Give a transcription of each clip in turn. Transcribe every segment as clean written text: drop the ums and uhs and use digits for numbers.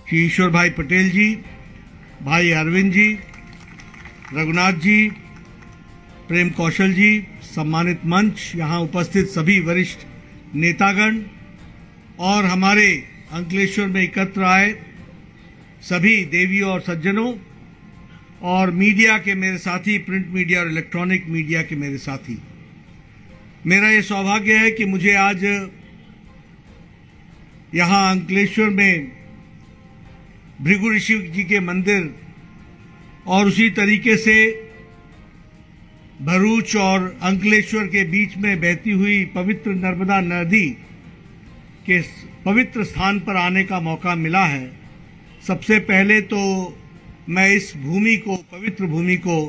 श्री ईश्वर भाई पटेल जी, भाई अरविंद जी, रघुनाथ जी, प्रेम कौशल जी, सम्मानित मंच, यहाँ उपस्थित सभी वरिष्ठ नेतागण और हमारे अंकलेश्वर में एकत्र आए सभी देवियों और सज्जनों और मीडिया के मेरे साथी, प्रिंट मीडिया और इलेक्ट्रॉनिक मीडिया के मेरे साथी, मेरा ये सौभाग्य है कि मुझे आज यहाँ अंकलेश्वर में भृगु ऋषि जी के मंदिर और उसी तरीके से भरूच और अंकलेश्वर के बीच में बहती हुई पवित्र नर्मदा नदी के पवित्र स्थान पर आने का मौका मिला है। सबसे पहले तो मैं इस भूमि को, पवित्र भूमि को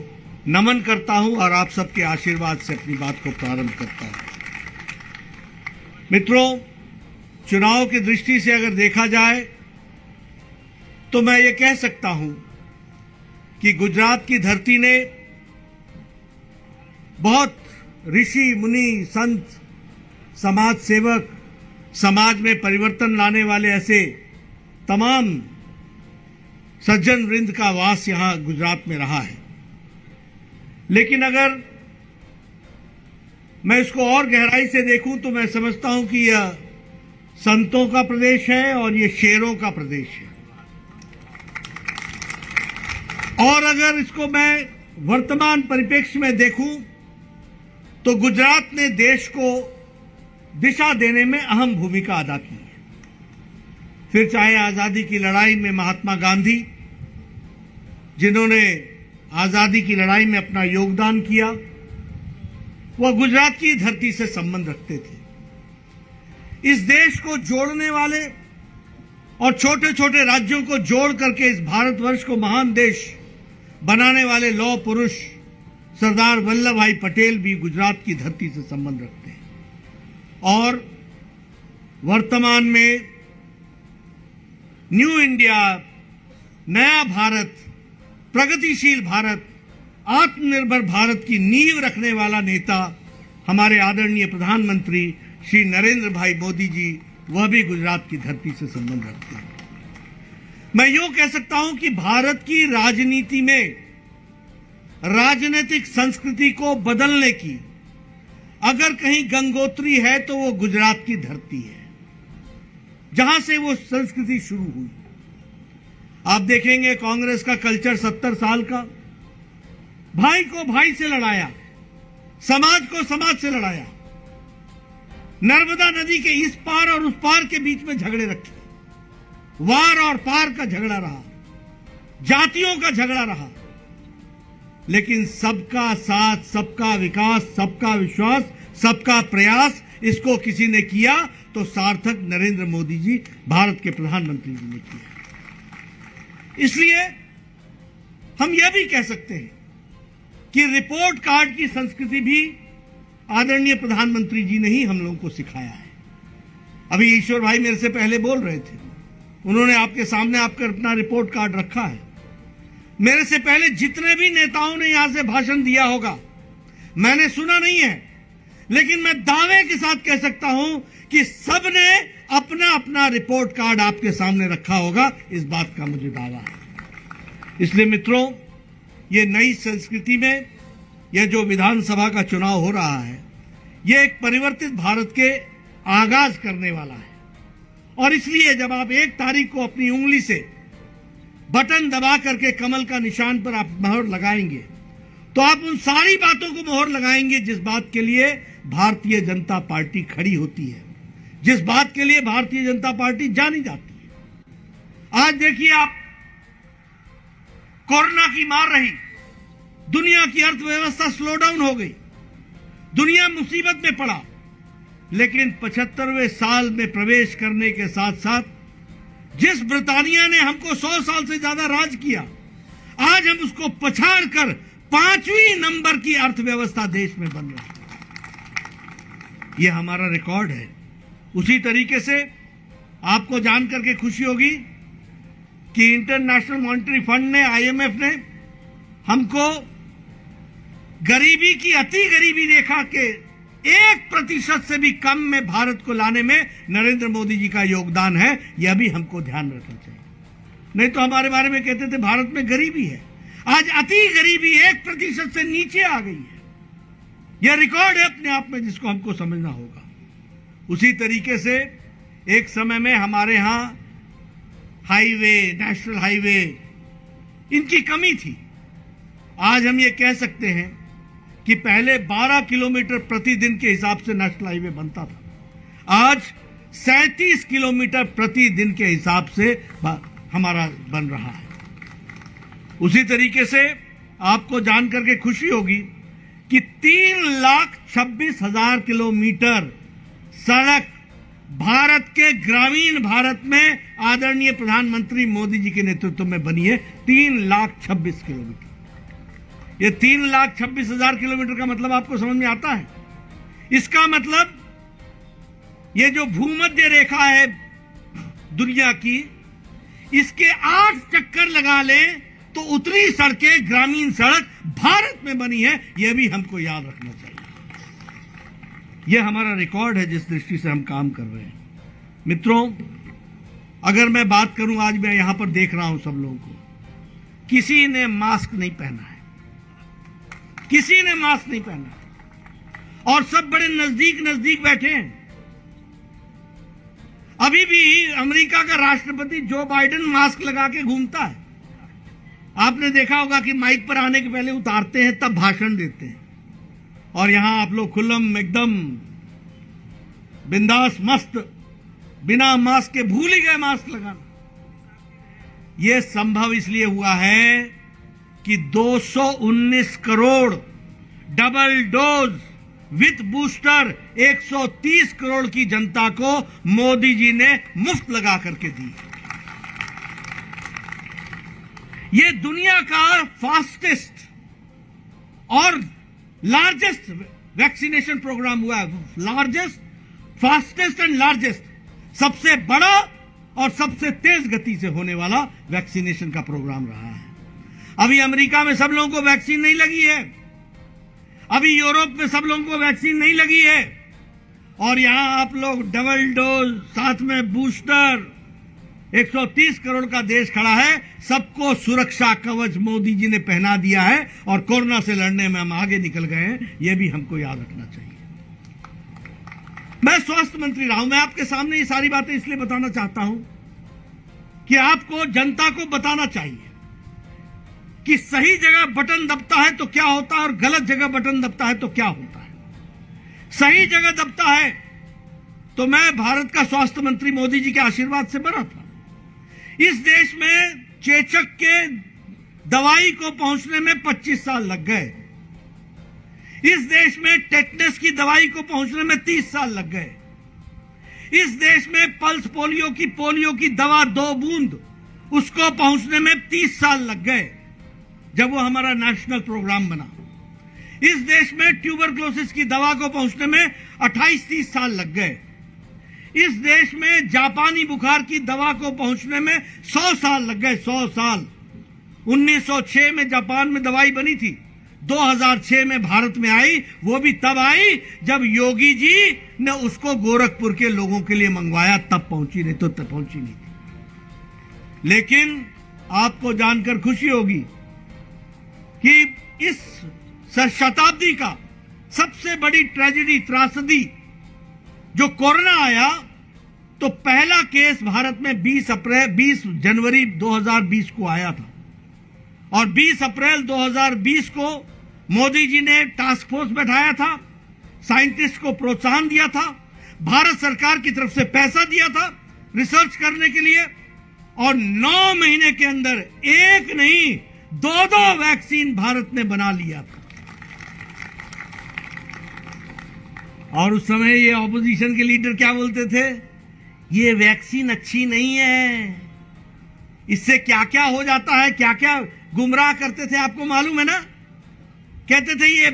नमन करता हूं और आप सबके आशीर्वाद से अपनी बात को प्रारंभ करता हूं। मित्रों, चुनाव की दृष्टि से अगर देखा जाए तो मैं ये कह सकता हूं कि गुजरात की धरती ने बहुत ऋषि मुनि, संत, समाज सेवक, समाज में परिवर्तन लाने वाले ऐसे तमाम सज्जन वृंद का वास यहां गुजरात में रहा है। लेकिन अगर मैं इसको और गहराई से देखूं तो मैं समझता हूं कि यह संतों का प्रदेश है और यह शेरों का प्रदेश है। और अगर इसको मैं वर्तमान परिप्रेक्ष्य में देखूं तो गुजरात ने देश को दिशा देने में अहम भूमिका अदा की है। फिर चाहे आजादी की लड़ाई में महात्मा गांधी, जिन्होंने आजादी की लड़ाई में अपना योगदान किया, वह गुजरात की धरती से संबंध रखते थे। इस देश को जोड़ने वाले और छोटे छोटे राज्यों को जोड़ करके इस भारतवर्ष को महान देश बनाने वाले लौह पुरुष सरदार वल्लभ भाई पटेल भी गुजरात की धरती से संबंध रखते हैं। और वर्तमान में न्यू इंडिया, नया भारत, प्रगतिशील भारत, आत्मनिर्भर भारत की नींव रखने वाला नेता हमारे आदरणीय प्रधानमंत्री श्री नरेंद्र भाई मोदी जी, वह भी गुजरात की धरती से संबंध रखते हैं। मैं यूं कह सकता हूं कि भारत की राजनीति में राजनीतिक संस्कृति को बदलने की अगर कहीं गंगोत्री है तो वो गुजरात की धरती है, जहां से वो संस्कृति शुरू हुई। आप देखेंगे कांग्रेस का कल्चर 70 साल का, भाई को भाई से लड़ाया, समाज को समाज से लड़ाया, नर्मदा नदी के इस पार और उस पार के बीच में झगड़े रखे, वार और पार का झगड़ा रहा, जातियों का झगड़ा रहा। लेकिन सबका साथ, सबका विकास, सबका विश्वास, सबका प्रयास, इसको किसी ने किया तो सार्थक नरेंद्र मोदी जी, भारत के प्रधानमंत्री जी ने किया। इसलिए हम यह भी कह सकते हैं कि रिपोर्ट कार्ड की संस्कृति भी आदरणीय प्रधानमंत्री जी ने ही हम लोगों को सिखाया है। अभी ईश्वर भाई मेरे से पहले बोल रहे थे, उन्होंने आपके सामने आपका अपना रिपोर्ट कार्ड रखा है। मेरे से पहले जितने भी नेताओं ने यहां से भाषण दिया होगा, मैंने सुना नहीं है, लेकिन मैं दावे के साथ कह सकता हूं कि सबने अपना अपना रिपोर्ट कार्ड आपके सामने रखा होगा। इस बात का मुझे दावा है। इसलिए मित्रों, ये नई संस्कृति में यह जो विधानसभा का चुनाव हो रहा है, यह एक परिवर्तित भारत के आगाज करने वाला है। और इसलिए जब आप 1 तारीख को अपनी उंगली से बटन दबा करके कमल का निशान पर आप मोहर लगाएंगे, तो आप उन सारी बातों को मोहर लगाएंगे जिस बात के लिए भारतीय जनता पार्टी खड़ी होती है, जिस बात के लिए भारतीय जनता पार्टी जानी जाती है। आज देखिए आप, कोरोना की मार रही, दुनिया की अर्थव्यवस्था स्लो डाउन हो गई, दुनिया मुसीबत में पड़ा, लेकिन 75वें साल में प्रवेश करने के साथ साथ जिस ब्रिटानिया ने हमको 100 साल से ज्यादा राज किया, आज हम उसको पछाड़ कर 5वीं नंबर की अर्थव्यवस्था देश में बन रही है। यह हमारा रिकॉर्ड है। उसी तरीके से आपको जानकर के खुशी होगी कि इंटरनेशनल मॉनेटरी फंड ने, IMF ने हमको गरीबी की, अति गरीबी रेखा के 1% से भी कम में भारत को लाने में नरेंद्र मोदी जी का योगदान है। यह भी हमको ध्यान रखना चाहिए। नहीं तो हमारे बारे में कहते थे भारत में गरीबी है। आज अति गरीबी 1% से नीचे आ गई है। यह रिकॉर्ड है अपने आप में, जिसको हमको समझना होगा। उसी तरीके से एक समय में हमारे यहां हाईवे, नेशनल हाईवे, इनकी कमी थी। आज हम ये कह सकते हैं कि पहले 12 किलोमीटर प्रतिदिन के हिसाब से नेशनल हाईवे बनता था, आज 37 किलोमीटर प्रतिदिन के हिसाब से हमारा बन रहा है। उसी तरीके से आपको जानकर के खुशी होगी कि 3,26,000 किलोमीटर सड़क भारत के ग्रामीण भारत में आदरणीय प्रधानमंत्री मोदी जी के नेतृत्व में बनी है। 3,26,000 किलोमीटर। ये 3,26,000 किलोमीटर का मतलब आपको समझ में आता है? इसका मतलब ये जो भूमध्य रेखा है दुनिया की, इसके 8 चक्कर लगा ले तो उतनी सड़कें, ग्रामीण सड़क भारत में बनी है। यह भी हमको याद रखना चाहिए। यह हमारा रिकॉर्ड है जिस दृष्टि से हम काम कर रहे हैं। मित्रों, अगर मैं बात करूं, आज मैं यहां पर देख रहा हूं सब लोगों को, किसी ने मास्क नहीं पहना है, किसी ने मास्क नहीं पहना है, और सब बड़े नजदीक नजदीक बैठे हैं। अभी भी अमेरिका का राष्ट्रपति जो बाइडेन मास्क लगा के घूमता है। आपने देखा होगा कि माइक पर आने के पहले उतारते हैं, तब भाषण देते हैं, और यहां आप लोग खुल्लम एकदम बिंदास मस्त बिना मास्क के भूल ही गए मास्क लगाना। यह संभव इसलिए हुआ है कि 219 crore double dose with booster 130 crore की जनता को मोदी जी ने मुफ्त लगा करके दी। ये दुनिया का फास्टेस्ट और लार्जेस्ट वैक्सीनेशन प्रोग्राम हुआ है। लार्जेस्ट, फास्टेस्ट एंड लार्जेस्ट, सबसे बड़ा और सबसे तेज गति से होने वाला वैक्सीनेशन का प्रोग्राम रहा है। अभी अमेरिका में सब लोगों को वैक्सीन नहीं लगी है, अभी यूरोप में सब लोगों को वैक्सीन नहीं लगी है, और यहां आप लोग डबल डोज, साथ में बूस्टर, 130 करोड़ का देश खड़ा है। सबको सुरक्षा कवच मोदी जी ने पहना दिया है, और कोरोना से लड़ने में हम आगे निकल गए हैं। यह भी हमको याद रखना चाहिए। मैं स्वास्थ्य मंत्री रहा हूं। मैं आपके सामने ये सारी बातें इसलिए बताना चाहता हूं कि आपको, जनता को बताना चाहिए कि सही जगह बटन दबता है तो क्या होता है, और गलत जगह बटन दबता है तो क्या होता है। सही जगह दबता है तो मैं भारत का स्वास्थ्य मंत्री मोदी जी के आशीर्वाद से बना था। इस देश में चेचक के दवाई को पहुंचने में 25 साल लग गए। इस देश में टेटनस की दवाई को पहुंचने में 30 साल लग गए। इस देश में पल्स पोलियो की दवा 2 बूंद, उसको पहुंचने में 30 साल लग गए जब वो हमारा नेशनल प्रोग्राम बना। इस देश में ट्यूबरक्लोसिस की दवा को पहुंचने में 28-30 साल लग गए। इस देश में जापानी बुखार की दवा को पहुंचने में 100 साल लग गए। 100 साल। 1906 में जापान में दवाई बनी थी, 2006 में भारत में आई। वो भी तब आई जब योगी जी ने उसको गोरखपुर के लोगों के लिए मंगवाया, तब पहुंची, नहीं तो तब पहुंची नहीं थी। लेकिन आपको जानकर खुशी होगी कि इस शताब्दी का सबसे बड़ी ट्रेजेडी, त्रासदी जो कोरोना आया, तो पहला केस भारत में 20 जनवरी 2020 को आया था, और 20 अप्रैल 2020 को मोदी जी ने टास्क फोर्स बैठाया था, साइंटिस्ट को प्रोत्साहन दिया था, भारत सरकार की तरफ से पैसा दिया था रिसर्च करने के लिए, और 9 महीने के अंदर एक नहीं 2 वैक्सीन भारत ने बना लिया था। और उस समय ये ऑपोजिशन के लीडर क्या बोलते थे? ये वैक्सीन अच्छी नहीं है, इससे क्या क्या हो जाता है, क्या क्या गुमराह करते थे, आपको मालूम है ना। कहते थे ये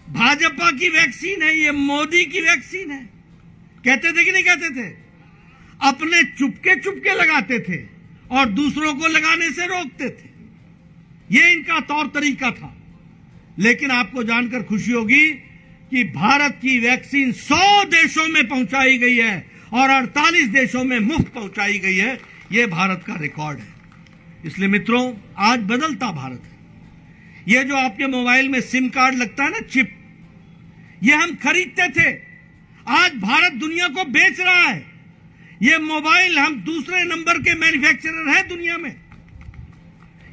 भाजपा की वैक्सीन है, ये मोदी की वैक्सीन है। कहते थे कि नहीं कहते थे? अपने चुपके चुपके लगाते थे और दूसरों को लगाने से रोकते थे। ये इनका तौर तरीका था। लेकिन आपको जानकर खुशी होगी कि भारत की वैक्सीन 100 देशों में पहुंचाई गई है और 48 देशों में मुफ्त पहुंचाई गई है। यह भारत का रिकॉर्ड है। इसलिए मित्रों, आज बदलता भारत है। यह जो आपके मोबाइल में सिम कार्ड लगता है ना, चिप, यह हम खरीदते थे, आज भारत दुनिया को बेच रहा है। यह मोबाइल हम दूसरे नंबर के मैन्युफैक्चरर हैं दुनिया में।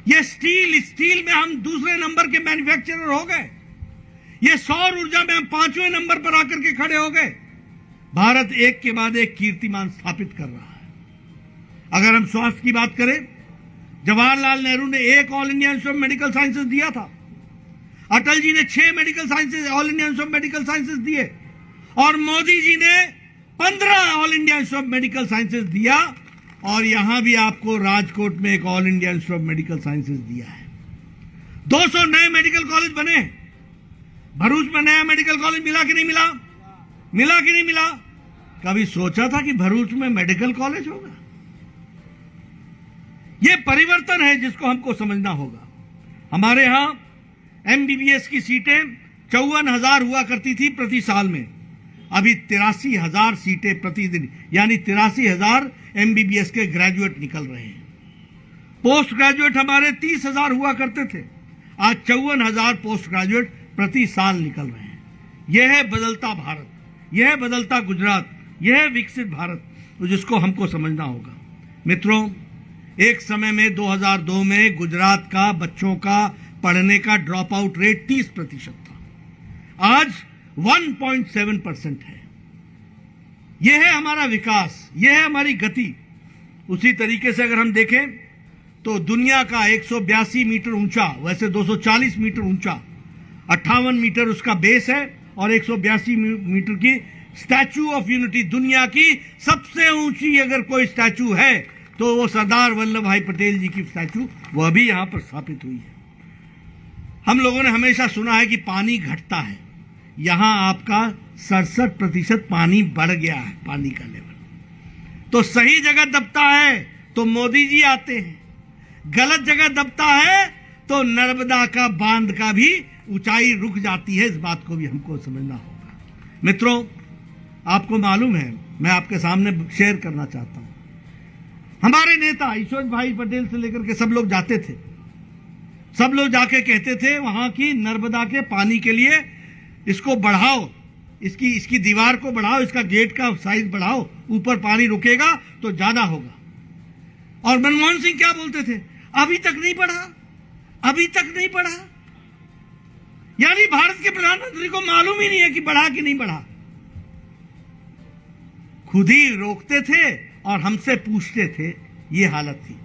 यह स्टील में हम दूसरे नंबर के मैन्युफैक्चरर हो गए। यह सौर ऊर्जा में हम 5वें नंबर पर आकर के खड़े हो गए। भारत एक के बाद एक कीर्तिमान स्थापित कर रहा है। अगर हम स्वास्थ्य की बात करें, जवाहरलाल नेहरू ने 1 all India institute of medical sciences दिया था। अटल जी ने 6 medical sciences, all India institute of medical sciences दिए, और मोदी जी ने 15 all India institute of medical sciences दिया। और यहां भी आपको राजकोट में एक all India institute of medical sciences दिया है। 200 नए मेडिकल कॉलेज बने। भरूच में नया मेडिकल कॉलेज मिला कि नहीं मिला? मिला कि नहीं मिला? कभी सोचा था कि भरूच में मेडिकल कॉलेज होगा? यह परिवर्तन है जिसको हमको समझना होगा। हमारे यहां एमबीबीएस की सीटें 54,000 हुआ करती थी प्रति साल में, अभी 83,000 सीटें प्रतिदिन, यानी 83,000 एमबीबीएस के ग्रेजुएट निकल रहे हैं। पोस्ट ग्रेजुएट हमारे 30,000 हुआ करते थे, आज 54,000 पोस्ट ग्रेजुएट प्रति साल निकल रहे हैं। यह है बदलता भारत, यह है बदलता गुजरात, यह है विकसित भारत, जिसको हमको समझना होगा। मित्रों, एक समय में 2002 में गुजरात का बच्चों का पढ़ने का ड्रॉप आउट रेट 30% था, आज 1.7% है। यह है हमारा विकास, यह है हमारी गति। उसी तरीके से अगर हम देखें तो दुनिया का 182 मीटर ऊंचा, वैसे 240 मीटर ऊंचा, 58 मीटर उसका बेस है, और 182 मीटर की स्टैचू ऑफ यूनिटी, दुनिया की सबसे ऊंची अगर कोई स्टैचू है तो वो सरदार वल्लभ भाई पटेल जी की स्टैचू, वह भी यहां पर स्थापित हुई है। हम लोगों ने हमेशा सुना है कि पानी घटता है, यहां आपका 67% पानी बढ़ गया है, पानी का लेवल। तो सही जगह दबता है तो मोदी जी आते हैं, गलत जगह दबता है तो नर्मदा का बांध का भी ऊंचाई रुक जाती है। इस बात को भी हमको समझना होगा। मित्रों, आपको मालूम है, मैं आपके सामने शेयर करना चाहता हूं, हमारे नेता ईश्वर भाई पटेल से लेकर के सब लोग जाते थे, सब लोग जाके कहते थे वहां की नर्मदा के पानी के लिए इसको बढ़ाओ, इसकी दीवार को बढ़ाओ, इसका गेट का साइज बढ़ाओ, ऊपर पानी रुकेगा तो ज्यादा होगा। और मनमोहन सिंह क्या बोलते थे? अभी तक नहीं बढ़ा, अभी तक नहीं बढ़ा। यानी भारत के प्रधानमंत्री को मालूम ही नहीं है कि बढ़ा कि नहीं बढ़ा। खुद ही रोकते थे और हमसे पूछते थे, ये हालत थी।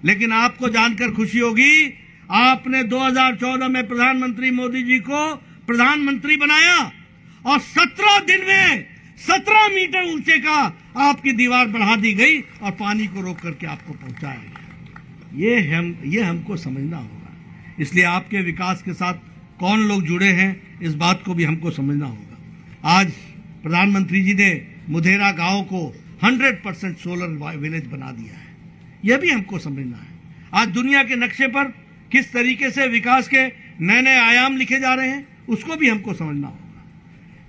लेकिन आपको जानकर खुशी होगी, आपने 2014 में प्रधानमंत्री मोदी जी को प्रधानमंत्री बनाया और 17 दिन में 17 मीटर ऊंचे का आपकी दीवार बढ़ा दी गई और पानी को रोक करके आपको पहुंचाया गया। ये हमको समझना होगा। इसलिए आपके विकास के साथ कौन लोग जुड़े हैं, इस बात को भी हमको समझना होगा। आज प्रधानमंत्री जी ने मुधेरा गांव को 100% सोलर विलेज बना दिया है, यह भी हमको समझना है। आज दुनिया के नक्शे पर किस तरीके से विकास के नए नए आयाम लिखे जा रहे हैं, उसको भी हमको समझना होगा।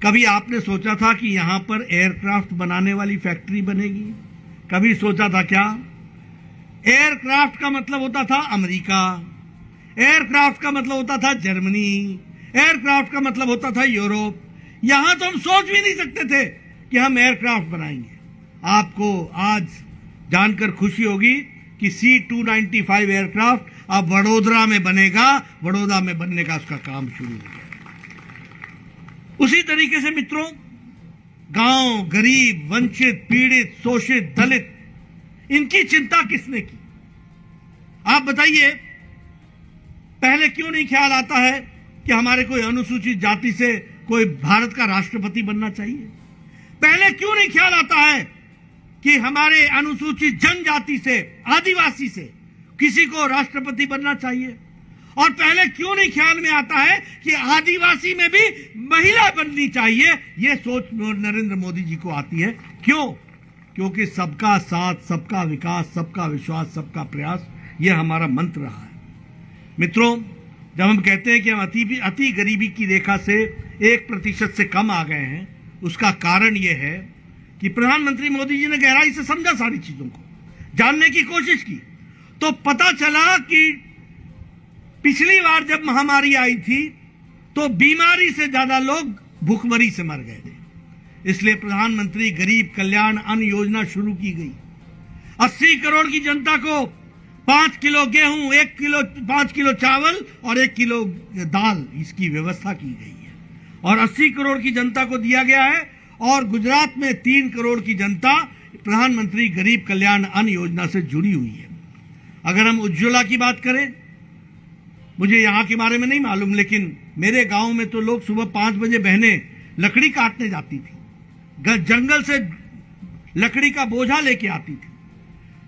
कभी आपने सोचा था कि यहां पर एयरक्राफ्ट बनाने वाली फैक्ट्री बनेगी? कभी सोचा था क्या? एयरक्राफ्ट का मतलब होता था अमेरिका, एयरक्राफ्ट का मतलब होता था जर्मनी, एयरक्राफ्ट का मतलब होता था यूरोप। यहां तो हम सोच भी नहीं सकते थे कि हम एयरक्राफ्ट बनाएंगे। आपको आज जानकर खुशी होगी कि C-295 एयरक्राफ्ट अब वडोदरा में बनेगा, वडोदरा में बनने का उसका काम शुरू हो गया। उसी तरीके से मित्रों, गांव, गरीब, वंचित, पीड़ित, शोषित, दलित, इनकी चिंता किसने की? आप बताइए, पहले क्यों नहीं ख्याल आता है कि हमारे कोई अनुसूचित जाति से कोई भारत का राष्ट्रपति बनना चाहिए? पहले क्यों नहीं ख्याल आता है कि हमारे अनुसूचित जनजाति से, आदिवासी से किसी को राष्ट्रपति बनना चाहिए? और पहले क्यों नहीं ख्याल में आता है कि आदिवासी में भी महिला बननी चाहिए? यह सोच नरेंद्र मोदी जी को आती है। क्यों? क्योंकि सबका साथ, सबका विकास, सबका विश्वास, सबका प्रयास, यह हमारा मंत्र रहा है। मित्रों, जब हम कहते हैं कि हम अति गरीबी की रेखा से 1% से कम आ गए हैं, उसका कारण यह है कि प्रधानमंत्री मोदी जी ने गहराई से समझा, सारी चीजों को जानने की कोशिश की। तो पता चला कि पिछली बार जब महामारी आई थी तो बीमारी से ज्यादा लोग भूखमरी से मर गए थे। इसलिए प्रधानमंत्री गरीब कल्याण अन्न योजना शुरू की गई। 80 करोड़ की जनता को 5 किलो गेहूं, 5 किलो चावल और 1 किलो दाल, इसकी व्यवस्था की गई है और 80 करोड़ की जनता को दिया गया है। और गुजरात में 3 करोड़ की जनता प्रधानमंत्री गरीब कल्याण अन्न योजना से जुड़ी हुई है। अगर हम उज्ज्वला की बात करें, मुझे यहां के बारे में नहीं मालूम, लेकिन मेरे गांव में तो लोग सुबह 5 बजे बहनें लकड़ी काटने जाती थी, जंगल से लकड़ी का बोझा लेके आती थी,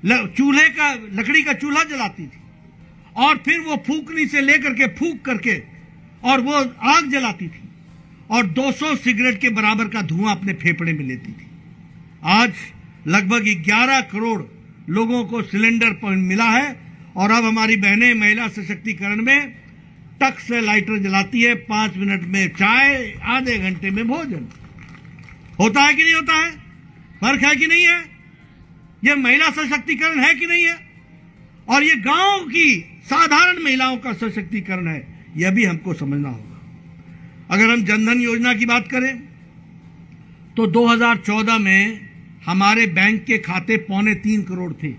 लकड़ी का चूल्हा जलाती थी और फिर वो फूकनी से लेकर के फूक करके और वो आग जलाती थी और 200 सिगरेट के बराबर का धुआं अपने फेफड़े में लेती थी। आज लगभग 11 करोड़ लोगों को सिलेंडर पॉइंट मिला है और अब हमारी बहनें महिला सशक्तिकरण में टक से लाइटर जलाती है, 5 मिनट में चाय, आधे घंटे में भोजन। होता है कि नहीं होता है? फर्क है कि नहीं है? यह महिला सशक्तिकरण है कि नहीं है? और यह गांव की साधारण महिलाओं का सशक्तिकरण है, यह भी हमको समझना होगा। अगर हम जनधन योजना की बात करें तो 2014 में हमारे बैंक के खाते 2.25 करोड़ थे।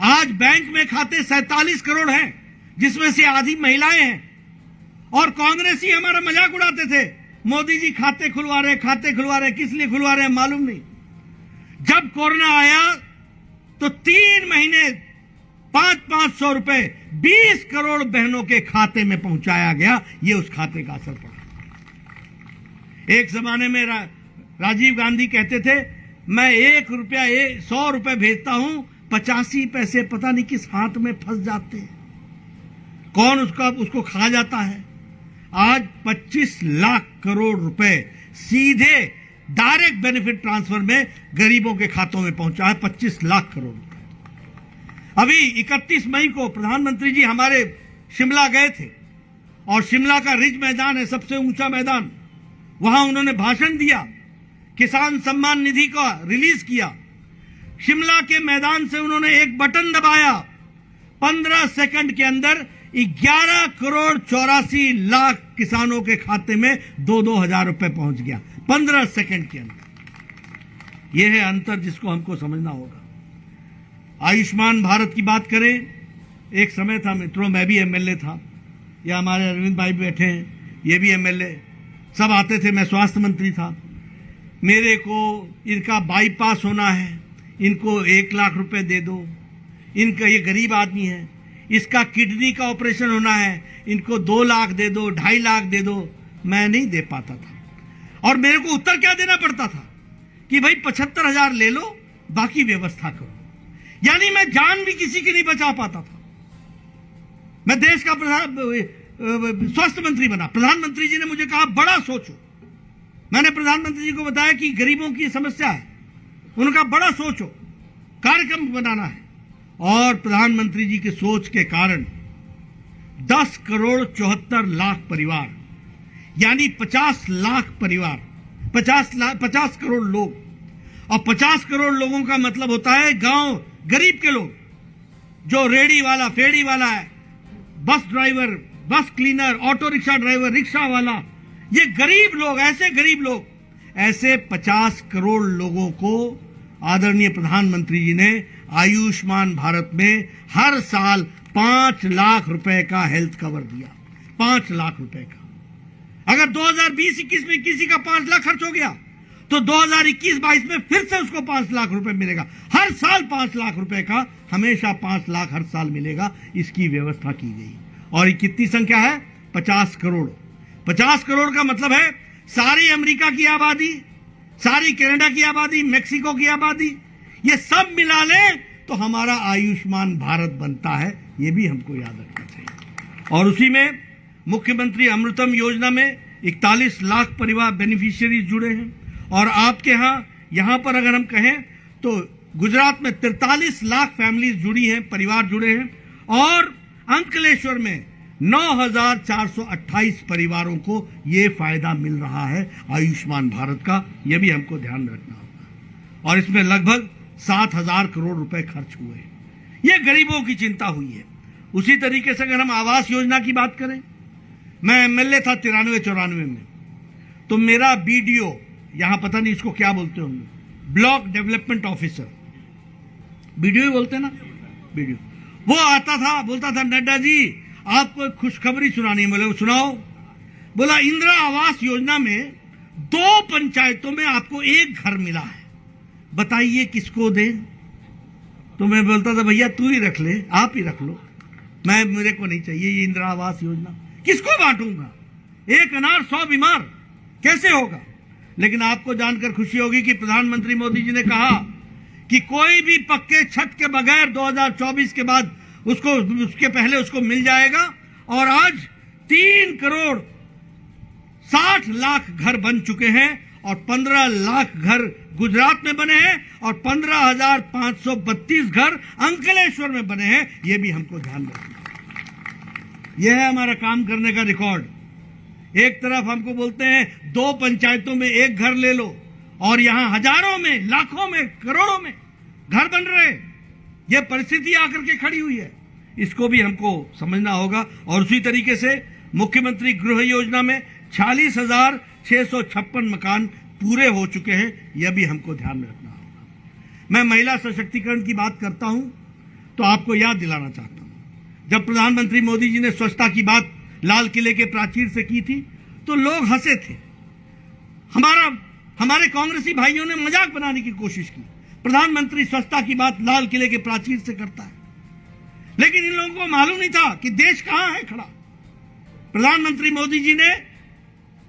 आज बैंक में खाते 47 करोड़ हैं, जिसमें से आधी महिलाएं हैं। और कांग्रेसी हमारा मजाक उड़ाते थे, मोदी जी खाते खुलवा रहे, किस लिए खुलवा रहे हैं मालूम नहीं। जब कोरोना आया तो 3 महीने 500 रुपए 20 करोड़ बहनों के खाते में पहुंचाया गया। ये उस खाते का असर पड़ा। एक जमाने में राजीव गांधी कहते थे, मैं 100 रुपए भेजता हूं, 85 पैसे पता नहीं किस हाथ में फंस जाते हैं, कौन उसको खा जाता है। आज 25 लाख करोड़ रुपए सीधे डायरेक्ट बेनिफिट ट्रांसफर में गरीबों के खातों में पहुंचा है, 25 लाख करोड़ रुपए। अभी 31 मई को प्रधानमंत्री जी हमारे शिमला गए थे और शिमला का रिज मैदान है, सबसे ऊंचा मैदान, वहां उन्होंने भाषण दिया, किसान सम्मान निधि का रिलीज किया। शिमला के मैदान से उन्होंने एक बटन दबाया, 15 सेकंड के अंदर 11 करोड़ 84 लाख किसानों के खाते में 2-2 हजार रुपए पहुंच गया, 15 सेकंड के अंदर। यह है अंतर जिसको हमको समझना होगा। आयुष्मान भारत की बात करें, एक समय था मित्रों, मैं भी एमएलए था, या हमारे अरविंद भाई बैठे हैं, ये भी एमएलए, सब आते थे, मैं स्वास्थ्य मंत्री था। मेरे को इनका बाईपास होना है, इनको 1 लाख रुपए दे दो, इनका, ये गरीब आदमी है, इसका किडनी का ऑपरेशन होना है, इनको 2 लाख दे दो, 2.5 लाख दे दो। मैं नहीं दे पाता था और मेरे को उत्तर क्या देना पड़ता था कि भाई 75,000 ले लो, बाकी व्यवस्था करो। यानी मैं जान भी किसी की नहीं बचा पाता था। मैं देश का स्वास्थ्य मंत्री बना, प्रधानमंत्री जी ने मुझे कहा बड़ा सोचो। मैंने प्रधानमंत्री जी को बताया कि गरीबों की समस्या है, उनका बड़ा सोचो, कार्यक्रम बनाना है। और प्रधानमंत्री जी की सोच के कारण 10 करोड़ 74 लाख परिवार, यानी 50 लाख परिवार, 50 करोड़ लोग, और 50 करोड़ लोगों का मतलब होता है गांव गरीब के लोग, जो रेडी वाला, फेड़ी वाला है, बस ड्राइवर, बस cleaner, auto rickshaw driver, rickshaw वाला, ये गरीब लोग, ऐसे गरीब लोग, ऐसे 50 करोड़ लोगों को आदरणीय प्रधानमंत्री जी ने आयुष्मान भारत में हर साल 5 लाख रुपए का हेल्थ कवर दिया, 5 लाख रुपए का। अगर 2020-21 में किसी का 5 लाख खर्च हो गया तो 2021-22 में फिर से उसको 5 लाख रुपए मिलेगा, हर साल 5 लाख रुपए का, हमेशा 5 लाख हर साल मिलेगा। इसकी व्यवस्था की गई। और ये कितनी संख्या है? 50 करोड़। 50 करोड़ का मतलब है सारी अमेरिका की आबादी, सारी कनाडा की आबादी, मेक्सिको की आबादी, ये सब मिला लें तो हमारा आयुष्मान भारत बनता है। ये भी हमको याद रखना चाहिए। और उसी में मुख्यमंत्री अमृतम योजना में 41 लाख परिवार बेनिफिशियरीज जुड़े हैं। और आपके यहां पर अगर हम कहें तो गुजरात में 43 लाख फैमिलीज जुड़ी हैं, परिवार जुड़े हैं। और अंकलेश्वर में 9,428 परिवारों को यह फायदा मिल रहा है आयुष्मान भारत का। यह भी हमको ध्यान रखना होगा। और इसमें लगभग 7,000 करोड़ रुपए खर्च हुए। ये गरीबों की चिंता हुई है। उसी तरीके से अगर हम आवास योजना की बात करें, मैं एमएलए था 93-94 में, तो मेरा बीडीओ, यहां पता नहीं इसको क्या बोलते होंगे, ब्लॉक डेवलपमेंट ऑफिसर, बीडीओ ही बोलते हैं ना, बीडीओ, वो आता था, बोलता था नड्डा जी आपको एक खुशखबरी सुनानी है। बोले सुनाओ। बोला इंदिरा आवास योजना में 2 पंचायतों में आपको एक घर मिला है, बताइए किसको दें। तो मैं बोलता था भैया तू ही रख ले, आप ही रख लो, मेरे को नहीं चाहिए ये इंदिरा आवास योजना, किसको बांटूंगा, एक अनार 100 बीमार, कैसे होगा। लेकिन आपको जानकर खुशी होगी कि प्रधानमंत्री मोदी जी ने कहा कि कोई भी पक्के छत के बगैर 2024 के बाद उसको, उसके पहले उसको मिल जाएगा। और आज 3 करोड़ 60 लाख घर बन चुके हैं और 15 लाख घर गुजरात में बने हैं और 15,532 घर अंकलेश्वर में बने हैं। यह भी हमको ध्यान रखना है। यह है हमारा काम करने का रिकॉर्ड। एक तरफ हमको बोलते हैं 2 पंचायतों में एक घर ले लो और यहां हजारों में, लाखों में, करोड़ों में घर बन रहे। यह परिस्थिति आकर के खड़ी हुई है, इसको भी हमको समझना होगा। और उसी तरीके से मुख्यमंत्री गृह योजना में 46,656 मकान पूरे हो चुके हैं, यह भी हमको ध्यान में रखना होगा। मैं महिला सशक्तिकरण की बात करता हूं तो आपको याद दिलाना चाहता हूं, जब प्रधानमंत्री मोदी जी ने स्वच्छता की बात लाल किले के प्राचीर से की थी तो लोग हंसे थे। हमारे कांग्रेसी भाइयों ने मजाक बनाने की कोशिश की, प्रधानमंत्री स्वच्छता की बात लाल किले के प्राचीर से करता है। लेकिन इन लोगों को मालूम नहीं था कि देश कहां है खड़ा। प्रधानमंत्री मोदी जी ने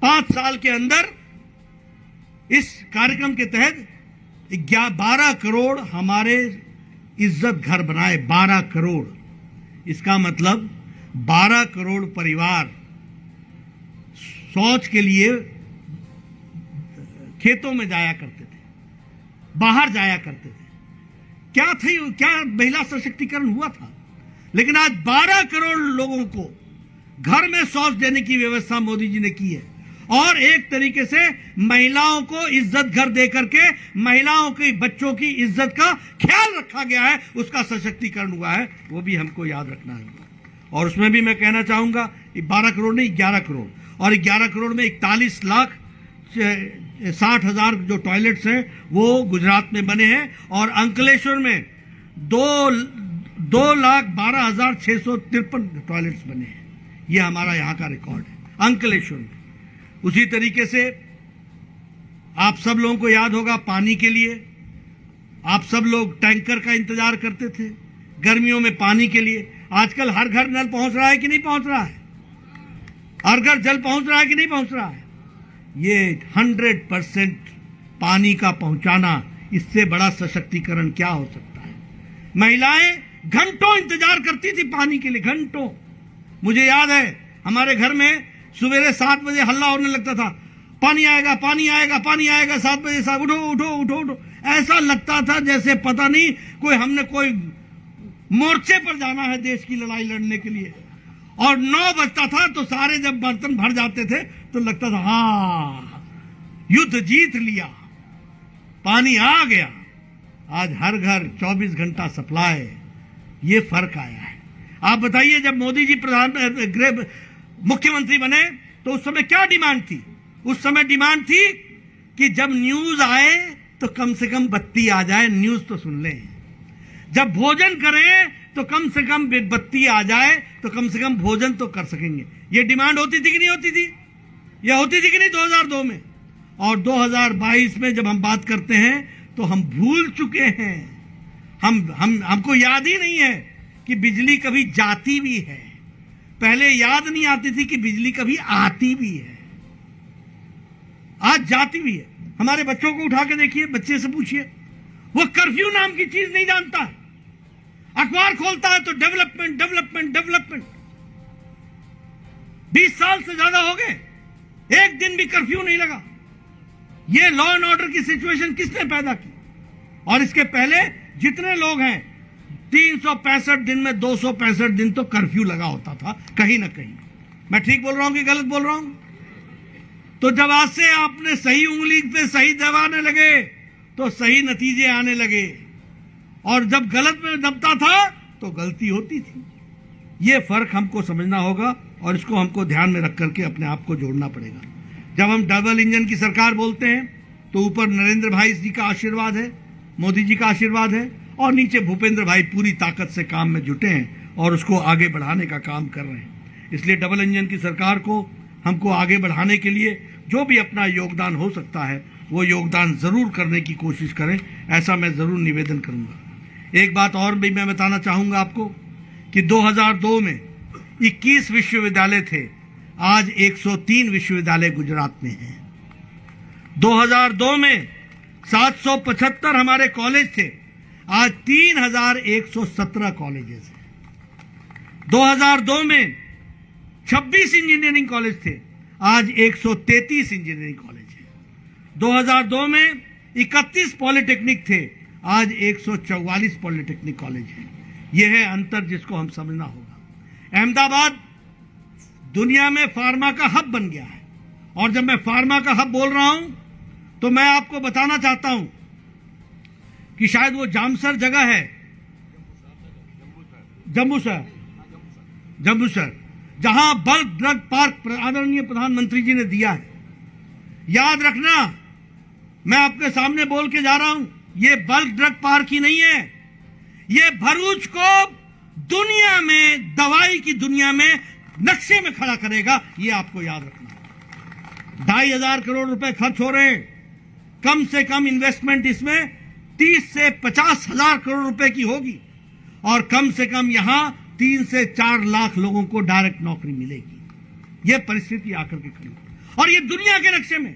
5 साल के अंदर इस कार्यक्रम के तहत 12 करोड़ हमारे इज्जत घर बनाए, 12 करोड़। इसका मतलब 12 करोड़ परिवार शौच के लिए खेतों में जाया करते थे, बाहर जाया करते थे। क्या महिला सशक्तिकरण हुआ था। लेकिन आज 12 करोड़ लोगों को घर में शौच देने की व्यवस्था मोदी जी ने की है और एक तरीके से महिलाओं को इज्जत घर देकर के महिलाओं की, बच्चों की इज्जत का ख्याल रखा गया है, उसका सशक्तिकरण हुआ है, वो भी हमको याद रखना है। और उसमें भी मैं कहना चाहूंगा 12 करोड़ नहीं 11 करोड़, और 11 करोड़ में 41,60,000 जो टॉयलेट्स हैं वो गुजरात में बने हैं और अंकलेश्वर में 2,12,653 टॉयलेट्स बने हैं। ये हमारा यहाँ का रिकॉर्ड है अंकलेश्वर में। उसी तरीके से आप सब लोगों को याद होगा, पानी के लिए आप सब लोग टैंकर का इंतजार करते थे गर्मियों में पानी के लिए। आजकल हर घर नल पहुंच रहा है कि नहीं पहुंच रहा है, हर घर जल पहुंच रहा है कि नहीं पहुंच रहा है। ये 100% पानी का पहुंचाना, इससे बड़ा सशक्तिकरण क्या हो सकता है। महिलाएं घंटों इंतजार करती थी पानी के लिए, घंटों। मुझे याद है हमारे घर में सवेरे 7 बजे हल्ला होने लगता था, पानी आएगा, पानी आएगा, पानी आएगा। 7 बजे साहब उठो उठो उठो उठो, ऐसा लगता था जैसे पता नहीं हमने कोई मोर्चे पर जाना है देश की लड़ाई लड़ने के लिए। और 9 बजता था तो सारे जब बर्तन भर जाते थे तो लगता था हाँ युद्ध जीत लिया, पानी आ गया। आज हर घर 24 घंटा सप्लाई, ये फर्क आया है। आप बताइए जब मोदी जी मुख्यमंत्री बने तो उस समय क्या डिमांड थी। उस समय डिमांड थी कि जब न्यूज आए तो कम से कम बत्ती आ जाए, न्यूज तो सुन लें। जब भोजन करें तो कम से कम बत्ती आ जाए तो कम से कम भोजन तो कर सकेंगे। ये डिमांड होती थी कि नहीं होती थी, यह होती थी कि नहीं 2002 में। और 2022 में जब हम बात करते हैं तो हम भूल चुके हैं, हमको याद ही नहीं है कि बिजली कभी जाती भी है। पहले याद नहीं आती थी कि बिजली कभी आती भी है, आज जाती भी है। हमारे बच्चों को उठा के देखिए, बच्चे से पूछिए, वो कर्फ्यू नाम की चीज नहीं जानता है। अखबार खोलता है तो डेवलपमेंट डेवलपमेंट डेवलपमेंट। 20 साल से ज्यादा हो गए, एक दिन भी कर्फ्यू नहीं लगा। ये लॉ एंड ऑर्डर की सिचुएशन किसने पैदा की। और इसके पहले जितने लोग हैं 365 दिन में 265 दिन तो कर्फ्यू लगा होता था कहीं ना कहीं। मैं ठीक बोल रहा हूं कि गलत बोल रहा हूं। तो जब आज से आपने सही उंगली पे सही दबाने लगे तो सही नतीजे आने लगे, और जब गलत में दबता था तो गलती होती थी। ये फर्क हमको समझना होगा और इसको हमको ध्यान में रख करके अपने आप को जोड़ना पड़ेगा। जब हम डबल इंजन की सरकार बोलते हैं तो ऊपर नरेंद्र भाई जी का आशीर्वाद है, मोदी जी का आशीर्वाद है, और नीचे भूपेंद्र भाई पूरी ताकत से काम में जुटे हैं और उसको आगे बढ़ाने का काम कर रहे हैं। इसलिए डबल इंजन की सरकार को हमको आगे बढ़ाने के लिए जो भी अपना योगदान हो सकता है वो योगदान जरूर करने की कोशिश करें, ऐसा मैं जरूर निवेदन करूंगा। एक बात और भी मैं बताना चाहूंगा आपको कि 2002 में 21 विश्वविद्यालय थे, आज 103 विश्वविद्यालय गुजरात में हैं। 2002 में 775 हमारे कॉलेज थे, आज 3117 कॉलेजेस हैं। 2002 में 26 इंजीनियरिंग कॉलेज थे, आज 133 इंजीनियरिंग कॉलेज हैं। 2002 में 31 पॉलिटेक्निक थे, आज 144 पॉलिटेक्निक कॉलेज हैं। यह है अंतर जिसको हम समझना होगा। अहमदाबाद दुनिया में फार्मा का हब बन गया है, और जब मैं फार्मा का हब बोल रहा हूं तो मैं आपको बताना चाहता हूं कि शायद वो जामसर जगह है, जम्बूसर, जहां बल्क ड्रग पार्क आदरणीय प्रधानमंत्री जी ने दिया है। याद रखना, मैं आपके सामने बोल के जा रहा हूं, ये बल्क ड्रग पार्क ही नहीं है, ये भरूच को दुनिया में, दवाई की दुनिया में नक्शे में खड़ा करेगा। ये आपको याद रखना। 2,500 करोड़ रुपए खर्च हो रहे हैं। कम से कम इन्वेस्टमेंट इसमें 30 से 50 हजार करोड़ रुपए की होगी, और कम से कम यहां 3 से 4 लाख लोगों को डायरेक्ट नौकरी मिलेगी। यह परिस्थिति आकर के खड़ी, और ये दुनिया के नक्शे में,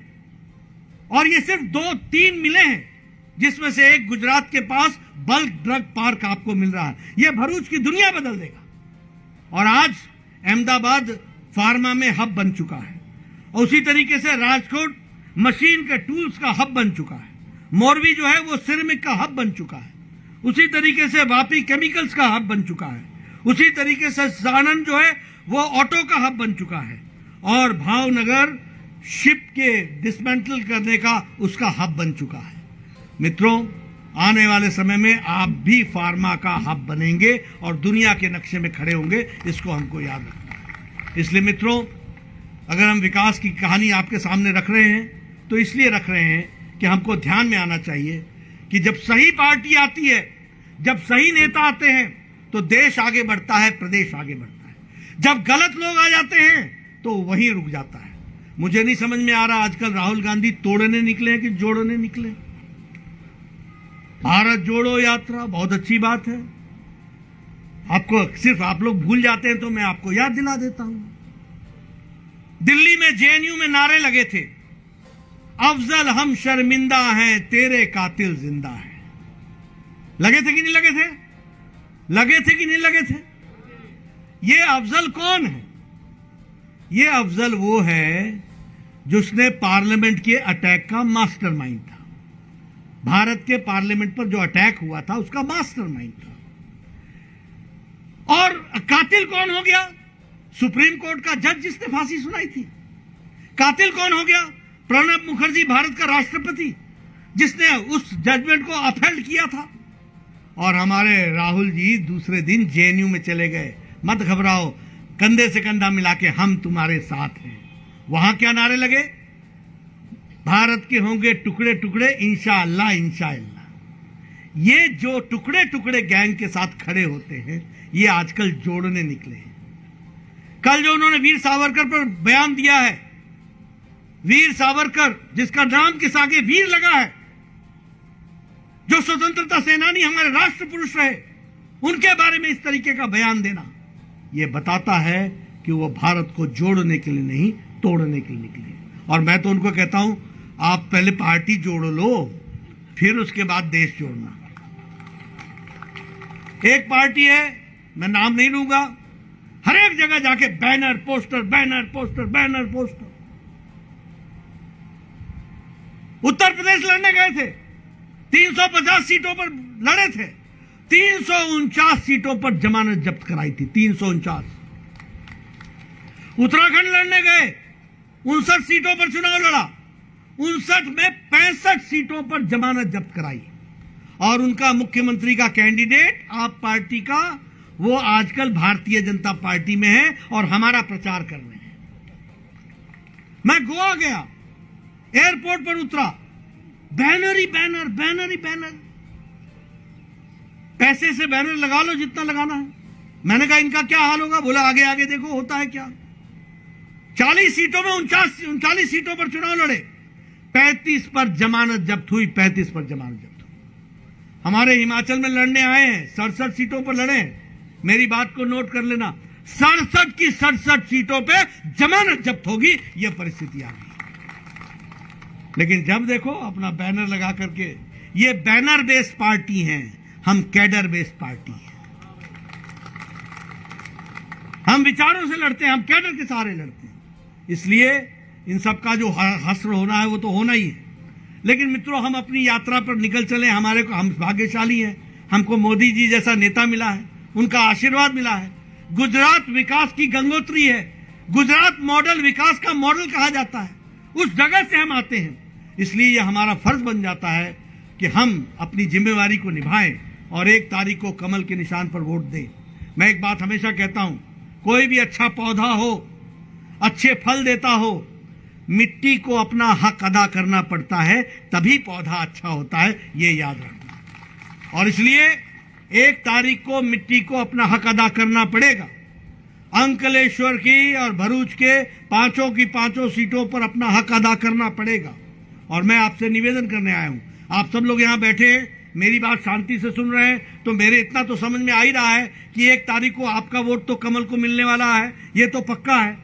और ये सिर्फ 2-3 मिले हैं, जिसमें से एक गुजरात के पास बल्क ड्रग पार्क आपको मिल रहा है। यह भरूच की दुनिया बदल देगा। और आज अहमदाबाद फार्मा में हब बन चुका है, और उसी तरीके से राजकोट मशीन के टूल्स का हब बन चुका है। मोरवी जो है वो सिरेमिक का हब बन चुका है। उसी तरीके से वापी केमिकल्स का हब बन चुका है। उसी तरीके से सानंद जो है वो ऑटो का हब बन चुका है, और भावनगर शिप के डिसमेंटल करने का उसका हब बन चुका है। मित्रों, आने वाले समय में आप भी फार्मा का हब बनेंगे और दुनिया के नक्शे में खड़े होंगे, इसको हमको याद रखना है। इसलिए मित्रों, अगर हम विकास की कहानी आपके सामने रख रहे हैं तो इसलिए रख रहे हैं कि हमको ध्यान में आना चाहिए कि जब सही पार्टी आती है, जब सही नेता आते हैं तो देश आगे बढ़ता है, प्रदेश आगे बढ़ता है। जब गलत लोग आ जाते हैं तो वहीं रुक जाता है। मुझे नहीं समझ में आ रहा आजकल राहुल गांधी तोड़ने निकले हैं कि जोड़ने निकले। भारत जोड़ो यात्रा बहुत अच्छी बात है, आपको सिर्फ आप लोग भूल जाते हैं तो मैं आपको याद दिला देता हूं। दिल्ली में जेएनयू में नारे लगे थे, अफजल हम शर्मिंदा हैं, तेरे कातिल जिंदा हैं। लगे थे कि नहीं लगे थे? लगे थे कि नहीं लगे थे? ये अफजल कौन है? ये अफजल वो है जिसने पार्लियामेंट के अटैक का मास्टरमाइंड था। भारत के पार्लियामेंट पर जो अटैक हुआ था उसका मास्टरमाइंड था। और कातिल कौन हो गया? सुप्रीम कोर्ट का जज जिसने फांसी सुनाई थी। कातिल कौन हो गया? प्रणब मुखर्जी, भारत का राष्ट्रपति, जिसने उस जजमेंट को अपहेल्ड किया था। और हमारे राहुल जी दूसरे दिन जेएनयू में चले गए। मत घबराओ, कंधे से कंधा मिला के हम तुम्हारे साथ हैं। वहां क्या नारे लगे? भारत के होंगे टुकड़े टुकड़े, इंशाअल्लाह इंशाअल्लाह। ये जो टुकड़े टुकड़े गैंग के साथ खड़े होते हैं, ये आजकल जोड़ने निकले हैं। कल जो उन्होंने वीर सावरकर पर बयान दिया है, वीर सावरकर जिसका नाम किस आगे वीर लगा है, जो स्वतंत्रता सेनानी हमारे राष्ट्र पुरुष रहे, उनके बारे में इस तरीके का बयान देना, यह बताता है कि वो भारत को जोड़ने के लिए नहीं, तोड़ने के लिए निकले। और मैं तो उनको कहता हूं, आप पहले पार्टी जोड़ लो, फिर उसके बाद देश जोड़ना। एक पार्टी है, मैं नाम नहीं लूंगा, हर एक जगह जाके banner poster, banner poster, banner poster. Uttar Pradesh लड़ने गए थे, 350 सीटों पर लड़े थे, 349 सीटों पर जमानत जब्त कराई थी, 349। उत्तराखंड लड़ने गए, 59 सीटों पर चुनाव लड़ा, 59 में 65 सीटों पर जमानत जब्त कराई। और उनका मुख्यमंत्री का कैंडिडेट आप पार्टी का वो आजकल भारतीय जनता पार्टी में है और हमारा प्रचार कर रहे हैं। मैं गोवा गया, एयरपोर्ट पर उतरा, बैनर ही बैनर, बैनर ही बैनर। पैसे से बैनर लगा लो जितना लगाना है। मैंने कहा इनका क्या हाल होगा? बोला आगे आगे देखो होता है क्या। 40 सीटों में 39 सीटों पर चुनाव लड़े, 35 पर जमानत जब्त हुई, 35 पर जमानत जब्त हुई। हमारे हिमाचल में लड़ने आए हैं, 67 सीटों पर लड़े। मेरी बात को नोट कर लेना, 67 की 67 सीटों पे जमानत जब्त होगी, यह परिस्थिति आ गई। लेकिन जब देखो अपना बैनर लगा करके, ये बैनर बेस्ड पार्टी है, हम कैडर बेस्ड पार्टी है। हम विचारों से लड़ते हैं, हम कैडर के सहारे लड़ते हैं। इसलिए इन सब का जो हश्र होना है वो तो होना ही है। लेकिन मित्रों, हम अपनी यात्रा पर निकल चले। हम भाग्यशाली हैं, हमको मोदी जी जैसा नेता मिला है, उनका आशीर्वाद मिला है। गुजरात विकास की गंगोत्री है, गुजरात मॉडल विकास का मॉडल कहा जाता है। उस जगह से हम आते हैं, इसलिए यह हमारा फर्ज बन जाता है कि हम अपनी जिम्मेवारी को निभाएं और 1 तारीख को कमल के निशान पर वोट दें। मैं एक बात हमेशा कहता हूं, कोई भी अच्छा पौधा हो, अच्छे फल देता हो, मिट्टी को अपना हक अदा करना पड़ता है, तभी पौधा अच्छा होता है, ये याद रखना। और इसलिए 1 तारीख को मिट्टी को अपना हक अदा करना पड़ेगा। अंकलेश्वर की और भरूच के पांचों की पांचों सीटों पर अपना हक अदा करना पड़ेगा। और मैं आपसे निवेदन करने आया हूं, आप सब लोग यहां बैठे मेरी बात शांति से सुन रहे हैं, तो मेरे इतना तो समझ में आ ही रहा है कि 1 तारीख को आपका वोट तो कमल को मिलने वाला है, ये तो पक्का है।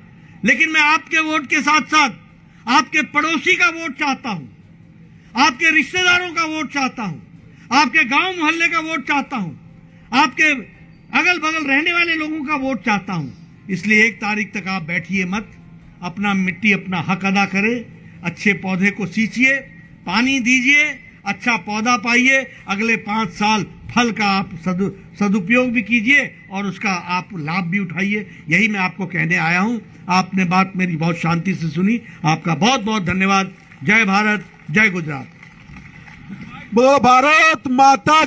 लेकिन मैं आपके वोट के साथ साथ आपके पड़ोसी का वोट चाहता हूं, आपके रिश्तेदारों का वोट चाहता हूं, आपके गांव मोहल्ले का वोट चाहता हूं, आपके अगल बगल रहने वाले लोगों का वोट चाहता हूं। इसलिए 1 तारीख तक आप बैठिए मत, अपना मिट्टी अपना हक अदा करे, अच्छे पौधे को सींचिए, पानी दीजिए, अच्छा पौधा पाइए, अगले 5 साल फल का आप सदुपयोग भी कीजिए और उसका आप लाभ भी उठाइए। यही मैं आपको कहने आया हूं। आपने बात मेरी बहुत शांति से सुनी, आपका बहुत बहुत धन्यवाद। जय भारत, जय गुजरात। भारत माता